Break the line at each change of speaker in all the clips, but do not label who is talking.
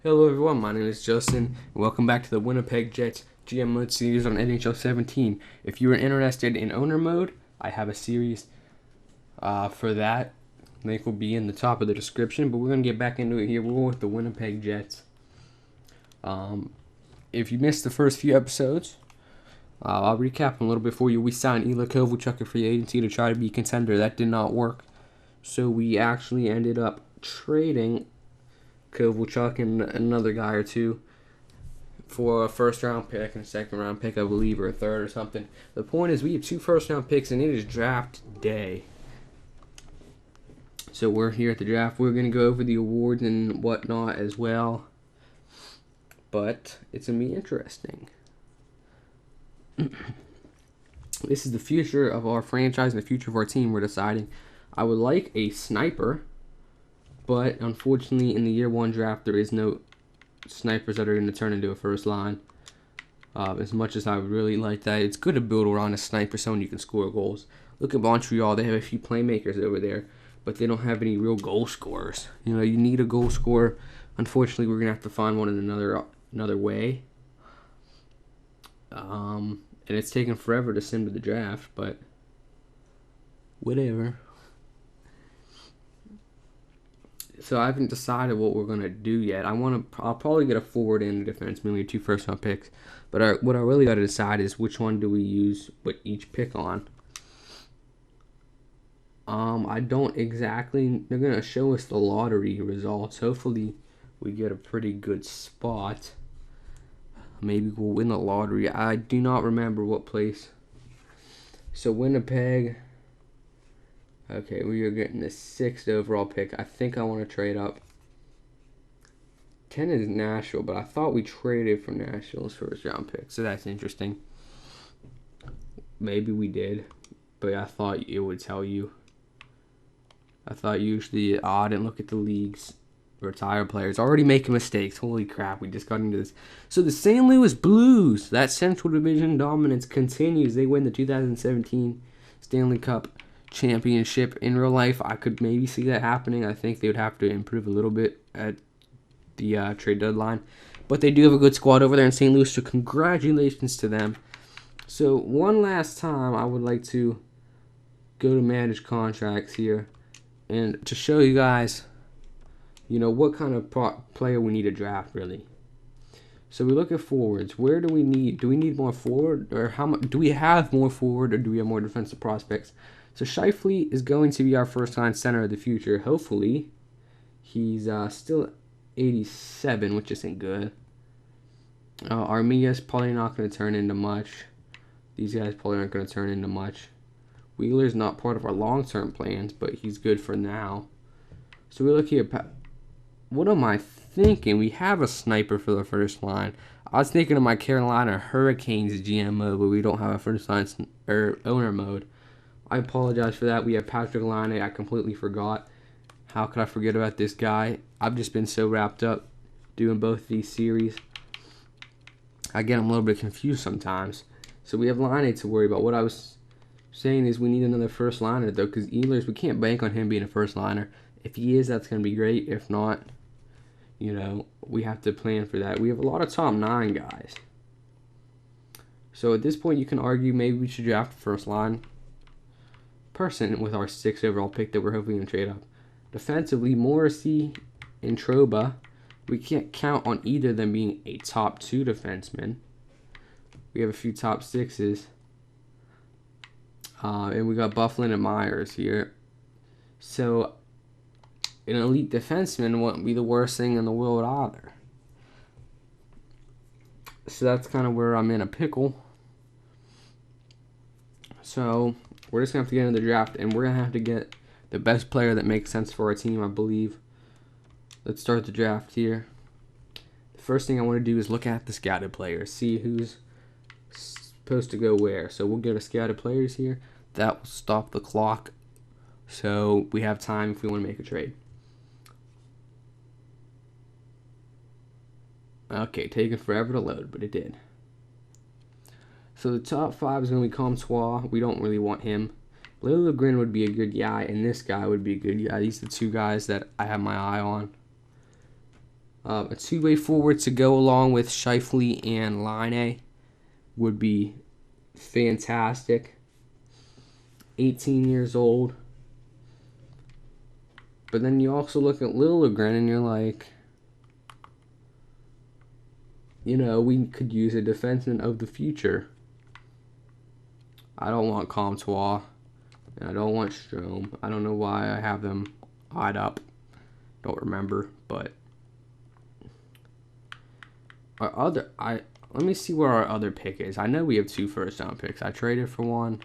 Hello everyone, my name is Justin, and welcome back to the Winnipeg Jets GM Mode series on NHL 17. If you are interested in owner mode, I have a series for that. Link will be in the top of the description, but we're going to get back into it here. We're going with the Winnipeg Jets. If you missed the first few episodes, I'll recap them a little bit for you. We signed Ilya Kovalchuk in free agency to try to be a contender. That did not work, so we actually ended up trading Kovalchuk and another guy or two for a first-round pick and a second-round pick, I believe, or a third or something. The point is we have 2 first-round picks, and it is draft day. So we're here at the draft. We're going to go over the awards and whatnot as well. But it's going to be interesting. This is the future of our franchise and the future of our team we're deciding. I would like a sniper, but unfortunately in the year 1 draft there is no snipers that are going to turn into a first line. As much as I would really like that, it's good to build around a sniper, someone you can score goals. Look at Montreal, they have a few playmakers over there, but they don't have any real goal scorers. You know, you need a goal scorer. Unfortunately, we're going to have to find one in another way. And it's taken forever to send to the draft, but whatever. So I haven't decided what we're going to do yet. I'll probably get a forward and a defenseman, maybe 2 first-round picks. But what I really got to decide is which one do we use with each pick on. I don't exactly. They're going to show us the lottery results. Hopefully we get a pretty good spot. Maybe we'll win the lottery. I do not remember what place. So Winnipeg. Okay, we are getting the 6th overall pick. I think I want to trade up. 10 is Nashville, but I thought we traded for Nashville's first round pick, so that's interesting. Maybe we did, but I thought it would tell you. I thought usually, I didn't look at the league's retired players. Already making mistakes. Holy crap, we just got into this. So the St. Louis Blues, that Central Division dominance continues. They win the 2017 Stanley Cup Championship. In real life, I could maybe see that happening. I think they would have to improve a little bit at the trade deadline, but they do have a good squad over there in St. Louis, so congratulations to them. So one last time, I would like to go to manage contracts here and to show you guys, you know, what kind of player we need to draft, really. So we look at forwards. Where do we need? Do we need more forward, or how much? Do we have more forward, or do we have more defensive prospects? So Scheifele is going to be our first-line center of the future. Hopefully, he's still 87, which isn't good. Armia's probably not going to turn into much. These guys probably aren't going to turn into much. Wheeler's not part of our long-term plans, but he's good for now. So we look here. What am I thinking? We have a sniper for the first line. I was thinking of my Carolina Hurricanes GM mode, but we don't have a first line or owner mode. I apologize for that. We have Patrick Laine. I completely forgot. How could I forget about this guy? I've just been so wrapped up doing both these series. I get them a little bit confused sometimes. So we have Laine to worry about. What I was saying is we need another first liner, though, because Ehlers, we can't bank on him being a first liner. If he is, that's going to be great. If not, you know, we have to plan for that. We have a lot of top 9 guys. So at this point, you can argue maybe we should draft a first line person with our 6th overall pick that we're hopefully going to trade up. Defensively, Morrissey and Trouba, we can't count on either of them being a top 2 defenseman. We have a few top 6s. And we got Bufflin and Myers here. So an elite defenseman wouldn't be the worst thing in the world either. So that's kind of where I'm in a pickle. So we're just going to have to get into the draft, and we're going to have to get the best player that makes sense for our team, I believe. Let's start the draft here. The first thing I want to do is look at the scouted players, see who's supposed to go where. So we'll go to scouted players here. That will stop the clock, so we have time if we want to make a trade. Okay, taking forever to load, but it did. So the top 5 is going to be Comtois. We don't really want him. Liljegren would be a good guy, and this guy would be a good guy. These are the 2 guys that I have my eye on. A two-way forward to go along with Scheifele and Line would be fantastic. 18 years old. But then you also look at Liljegren and you're like, you know, we could use a defenseman of the future. I don't want Comtois. And I don't want Strome. I don't know why I have them eyed up. Don't remember, but let me see where our other pick is. I know we have 2 first-round picks. I traded for one.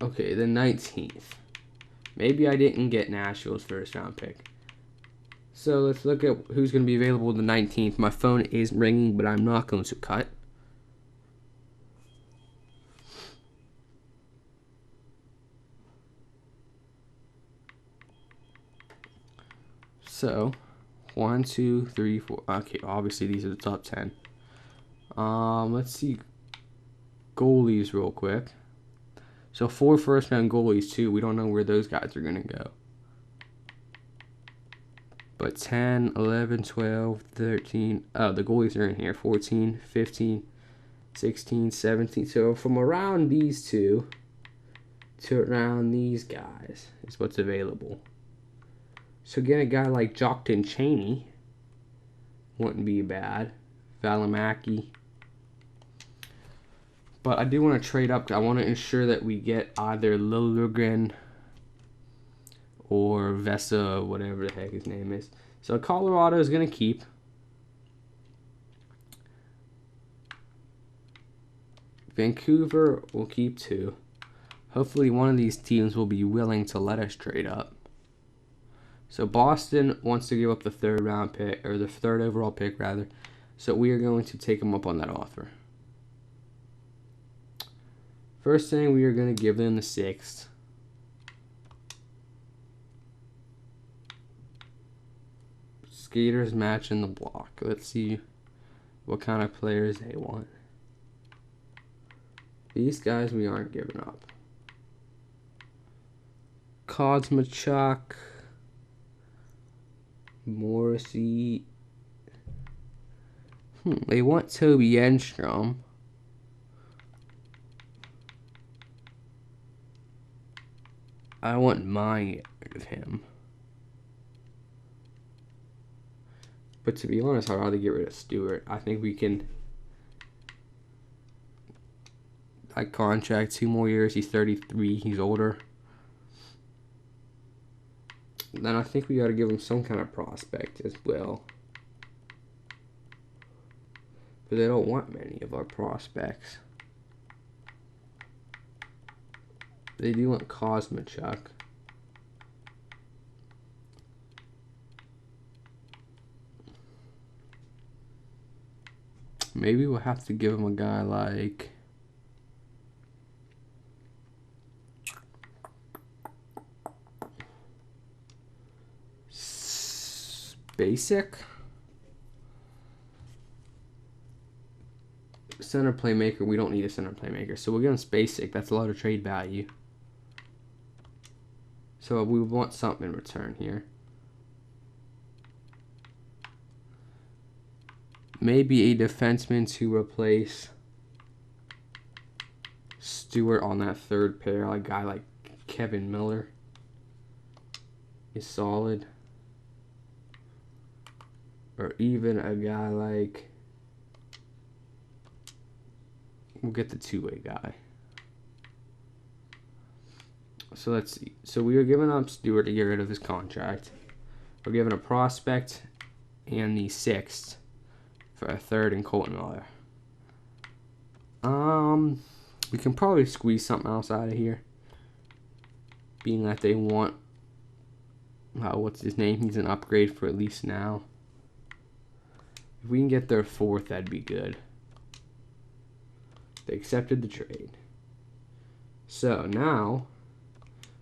Okay, the 19th. Maybe I didn't get Nashville's first-round pick. So let's look at who's going to be available the 19th. My phone is ringing, but I'm not going to cut. So, 1, 2, 3, 4. Okay, obviously these are the top 10. Let's see goalies real quick. So 4 first-round goalies too. We don't know where those guys are gonna go. But 10, 11, 12, 13. Oh, the goalies are in here. 14, 15, 16, 17. So from around these two to around these guys is what's available. So get a guy like Jockton Cheney. Wouldn't be bad. Valimaki. But I do want to trade up. I want to ensure that we get either Liljegren or Vesa, whatever the heck his name is. So Colorado is going to keep. Vancouver will keep 2. Hopefully one of these teams will be willing to let us trade up. So Boston wants to give up the 3rd round pick, or the 3rd overall pick rather. So we are going to take them up on that offer. First thing, we are going to give them the 6th. Skaters matching the block. Let's see what kind of players they want. These guys we aren't giving up. Kosmachuk, Morrissey. They want Toby Enstrom. I wouldn't mind getting rid of him. But to be honest, I'd rather get rid of Stewart. I think we can, like, contract 2 more years. He's 33. He's older. Then I think we got to give him some kind of prospect as well. But they don't want many of our prospects. They do want Kosmachuk. Maybe we'll have to give him a guy like Basic center playmaker. We don't need a center playmaker, so we'll give him Spacek. That's a lot of trade value. So we want something in return here. Maybe a defenseman to replace Stewart on that 3rd pair. A guy like Kevin Miller is solid. Or even a guy like, we'll get the 2-way guy. So let's see. So we are giving up Stewart to get rid of his contract. We're giving a prospect and the 6th for a 3rd and Colton Miller. We can probably squeeze something else out of here. Being that they want, what's his name? He's an upgrade for at least now. If we can get their 4th, that'd be good. They accepted the trade. So now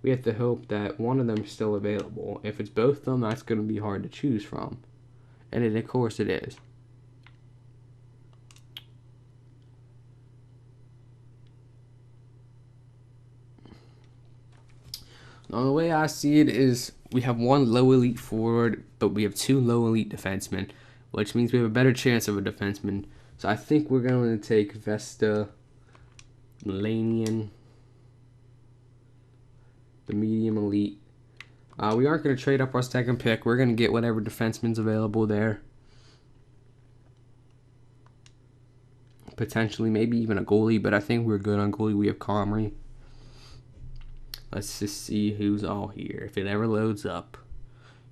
we have to hope that one of them is still available. If it's both of them, that's going to be hard to choose from. And of course it is. The way I see it is we have one low elite forward, but we have two low elite defensemen, which means we have a better chance of a defenseman. So I think we're going to take Vesta, Lanian, the medium elite. We aren't going to trade up our second pick. We're going to get whatever defenseman's available there. Potentially, maybe even a goalie, but I think we're good on goalie. We have Comrie. Let's just see who's all here. If it ever loads up.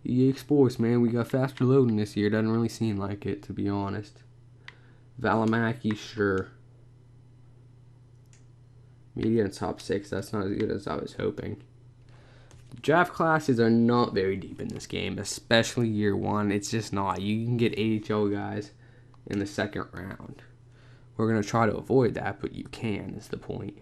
EA Sports, man, we got faster loading this year. Doesn't really seem like it, to be honest. Valimaki, sure. Media in top 6. That's not as good as I was hoping. Draft classes are not very deep in this game, especially year 1. It's just not. You can get AHL guys in the second round. We're going to try to avoid that, but you can, is the point.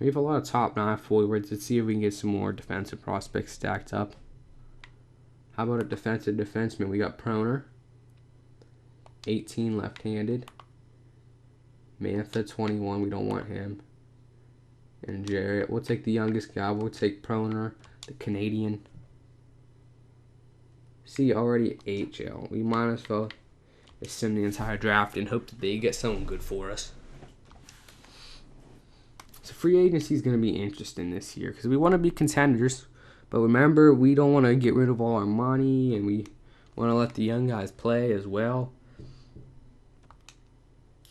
We have a lot of top 9 forwards. Let's see if we can get some more defensive prospects stacked up. How about a defensive defenseman? We got Proner, 18 left-handed. Mantha, 21. We don't want him. And Jarrett. We'll take the youngest guy. We'll take Proner, the Canadian. See, already AHL. We might as well assume the entire draft and hope that they get someone good for us. So free agency is going to be interesting this year because we want to be contenders. But remember, we don't want to get rid of all our money, and we want to let the young guys play as well.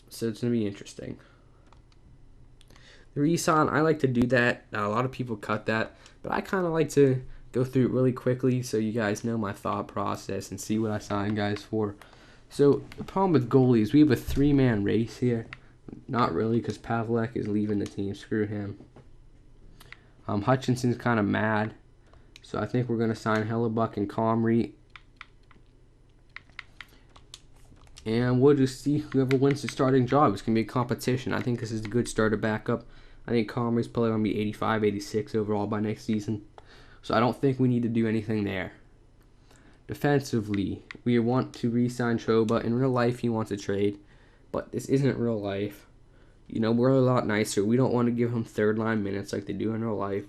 So it's going to be interesting. The re-sign, I like to do that. Now, a lot of people cut that, but I kind of like to go through it really quickly so you guys know my thought process and see what I sign guys for. So the problem with goalies, we have a 3-man race here. Not really, because Pavlek is leaving the team. Screw him. Hutchinson's kind of mad, so I think we're going to sign Hellebuck and Comrie. And we'll just see whoever wins the starting job. It's going to be a competition. I think this is a good starter backup. I think Comrie's probably going to be 85, 86 overall by next season. So I don't think we need to do anything there. Defensively, we want to re-sign Trouba. In real life, he wants a trade. But this isn't real life. You know, we're a lot nicer. We don't want to give him third-line minutes like they do in real life.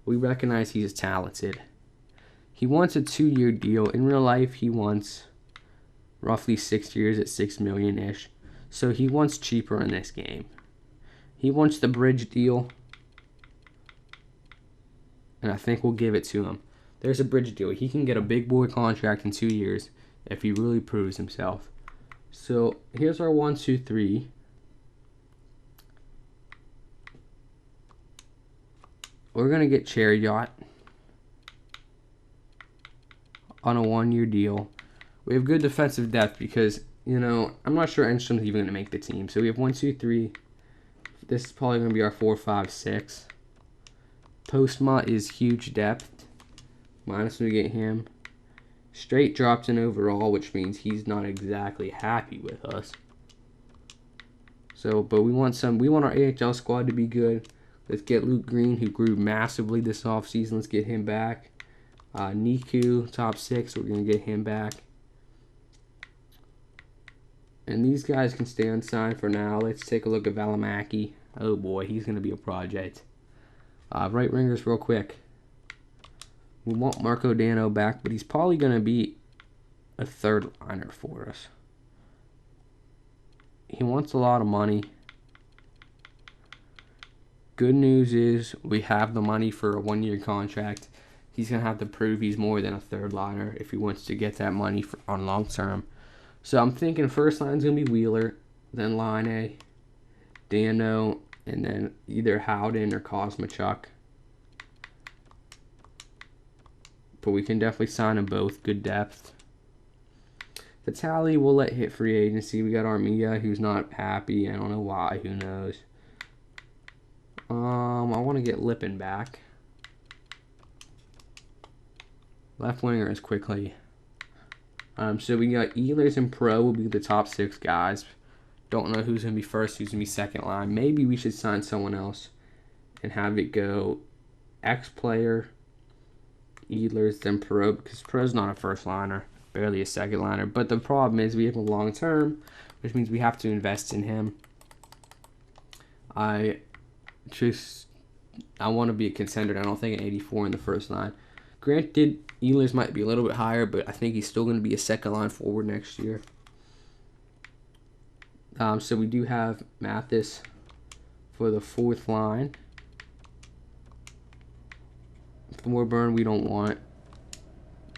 We recognize he's talented. He wants a 2-year deal. In real life, he wants roughly 6 years at $6 million-ish. So he wants cheaper in this game. He wants the bridge deal. And I think we'll give it to him. There's a bridge deal. He can get a big boy contract in 2 years if he really proves himself. So here's our 1, 2, 3. We're going to get Chariot on a 1-year deal. We have good defensive depth because, you know, I'm not sure Enstrom's even going to make the team. So we have 1, 2, 3. This is probably going to be our 4, 5, 6. Postma is huge depth. Minus we get him. Straight dropped in overall, which means he's not exactly happy with us. So, but we want our AHL squad to be good. Let's get Luke Green, who grew massively this offseason. Let's get him back. Niku, top 6, we're going to get him back. And these guys can stay unsigned for now. Let's take a look at Valimaki. Oh boy, he's going to be a project. Right wingers real quick. We want Marco Dano back, but he's probably going to be a third liner for us. He wants a lot of money. Good news is we have the money for a 1-year contract. He's going to have to prove he's more than a third liner if he wants to get that money on long term. So I'm thinking first line's going to be Wheeler, then Line, Dano, and then either Howden or Kosmachuk. But we can definitely sign them both. Good depth. Vitali we'll let hit free agency. We got Armia, who's not happy. I don't know why. Who knows? I want to get Lippin back. Left winger is quickly. So we got Ehlers and Pro will be the top 6 guys. Don't know who's going to be first, who's going to be second line. Maybe we should sign someone else and have it go X-player, Ehlers, then Pro, because Pro's not a first liner, barely a second liner. But the problem is we have a long term, which means we have to invest in him. I just I want to be a contender. I don't think an 84 in the first line. Granted, Ehlers might be a little bit higher, but I think he's still going to be a second line forward next year. So we do have Mathis for the fourth line. Thorburn, we don't want.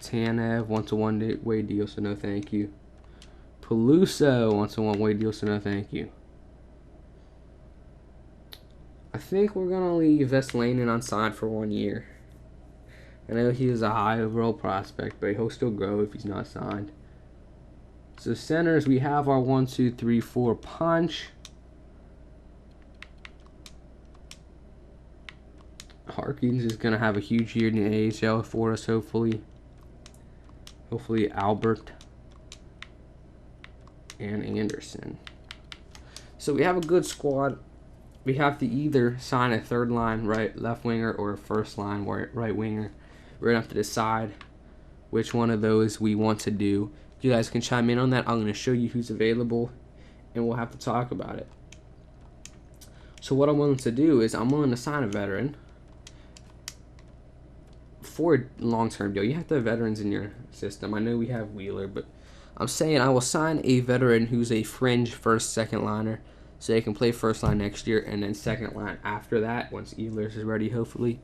Tanev wants a one-way deal, so no thank you. Peluso wants a one-way deal, so no thank you. I think we're going to leave Vesalainen unsigned for 1 year. I know he is a high overall prospect, but he'll still grow if he's not signed. So centers, we have our 1, 2, 3, 4 punch. Harkins is going to have a huge year in the AHL for us, hopefully. Hopefully Albert and Anderson. So we have a good squad. We have to either sign a third line left winger or a first line right winger. We're going to have to decide which one of those we want to do. You guys can chime in on that. I'm going to show you who's available, and we'll have to talk about it. So what I'm willing to do is I'm willing to sign a veteran for a long-term deal. You have to have veterans in your system. I know we have Wheeler, but I'm saying I will sign a veteran who's a fringe first, second liner, so they can play first line next year and then second line after that once Ehlers is ready, hopefully.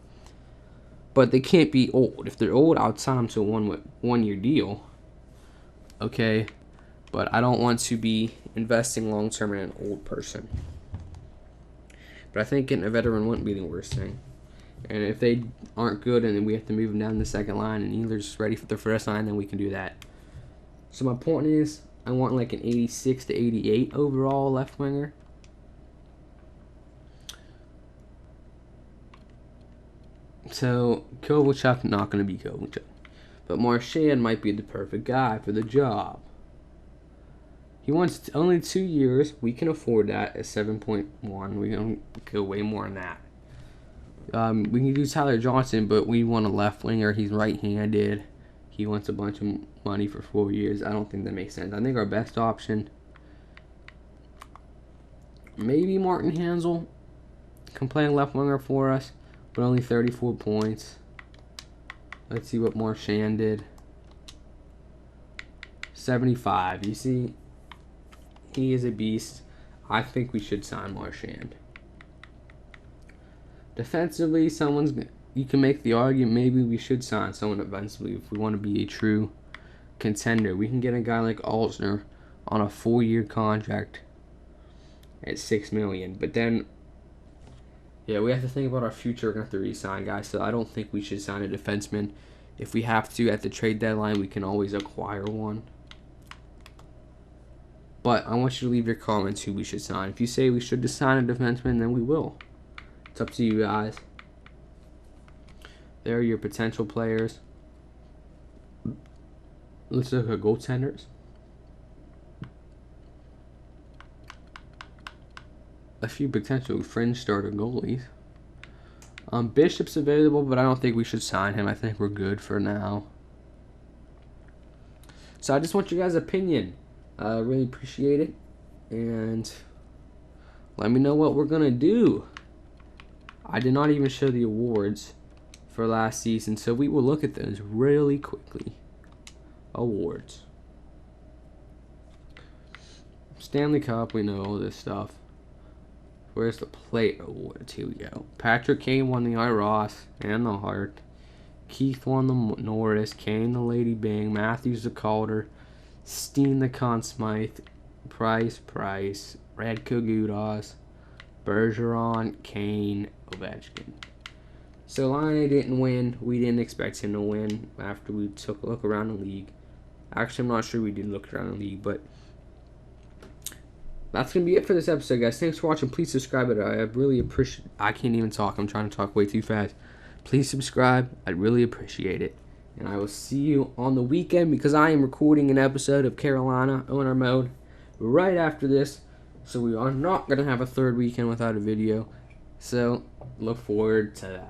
But they can't be old. If they're old, I'll sign them to a one-year deal. Okay, but I don't want to be investing long-term in an old person. But I think getting a veteran wouldn't be the worst thing. And if they aren't good and then we have to move them down to the second line and Ehlers is ready for the first line, then we can do that. So my point is, I want like an 86 to 88 overall left winger. So Kovalchuk, not going to be Kovalchuk. But Marchand might be the perfect guy for the job. He wants only 2 years. We can afford that at 7.1. We can go way more than that. We can do Tyler Johnson, but we want a left winger. He's right-handed. He wants a bunch of money for 4 years. I don't think that makes sense. I think our best option, maybe Martin Hansel can play a left winger for us, but only 34 points. Let's see what Marchand did. 75. You see, he is a beast. I think we should sign Marchand. Defensively, you can make the argument maybe we should sign someone defensively if we want to be a true contender. We can get a guy like Alzner on a 4-year contract at $6 million. But then, yeah, we have to think about our future. We're going to have to re-sign guys. So I don't think we should sign a defenseman. If we have to at the trade deadline, we can always acquire one. But I want you to leave your comments who we should sign. If you say we should just sign a defenseman, then we will. It's up to you guys. There are your potential players. Let's look at goaltenders. A few potential fringe starter goalies. Bishop's available, but I don't think we should sign him. I think we're good for now. So I just want your guys' opinion. I really appreciate it. And let me know what we're going to do. I did not even show the awards for last season, so we will look at those really quickly. Awards. Stanley Cup, we know all this stuff. Where's the plate awards? Here we go. Patrick Kane won the Ross and the Hart. Keith won the Norris. Kane the Lady Bing. Matthews the Calder. Steen the Conn Smythe. Price. Radko Gudas. Bergeron. Kane. Ovechkin. So Laine didn't win. We didn't expect him to win after we took a look around the league. Actually, I'm not sure we did look around the league, but that's going to be it for this episode, guys. Thanks for watching. Please subscribe. I really appreciate. I can't even talk. I'm trying to talk way too fast. Please subscribe. I'd really appreciate it. And I will see you on the weekend because I am recording an episode of Carolina Owner Mode right after this. So we are not going to have a third weekend without a video. So look forward to that.